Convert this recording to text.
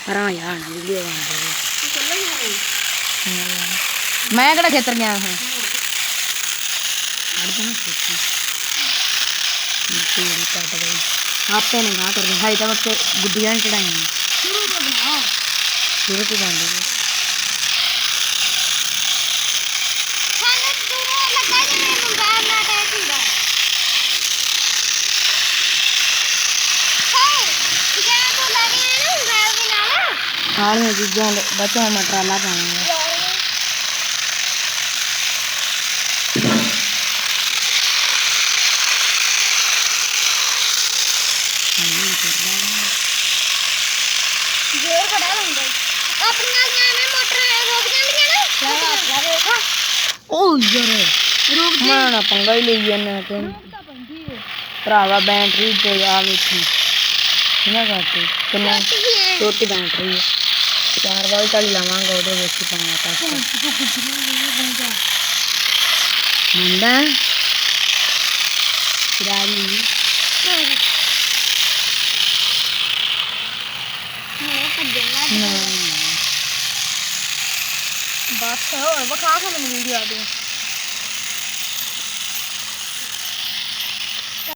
ਰਾਂ ਯਾਰ ਵੀਡੀਓ ਬਣਦੀ ਮੈਂ ਕਿਹੜਾ ਖੇਤਰ ਗਿਆ ਹਾਂ आपे ने कहा कर हाई तो वक्त गुड्डियां चढ़ाई शुरू तो बनाओ शुरू तो बन गई खाने दूर लगा जे मैं मोबाइल ना अटैच हुआ हां क्या तो लगे ना मोबाइल के नाल हाल में चीज़ों बच्चों में ट्राला पाएंगे जोर बड़ा लंदा अपनी जाने मोटर रोक जांदी है ना देखो ओ यार रोक दी मैं ना पंगा ही ले जाना ते ਤਾਂ ਪੈਂਦੀ ਹੈ भरावा बैटरी ते आ वेखी ना करते किन्ना भी है छोटी बैटरी है 4 वोल्ट वाली लावांगा ओदे विच पाना तक तो गुजरा नहीं बंदा मुंडा किरानी मैं पजला ना बस और बखा के वीडियो आ गई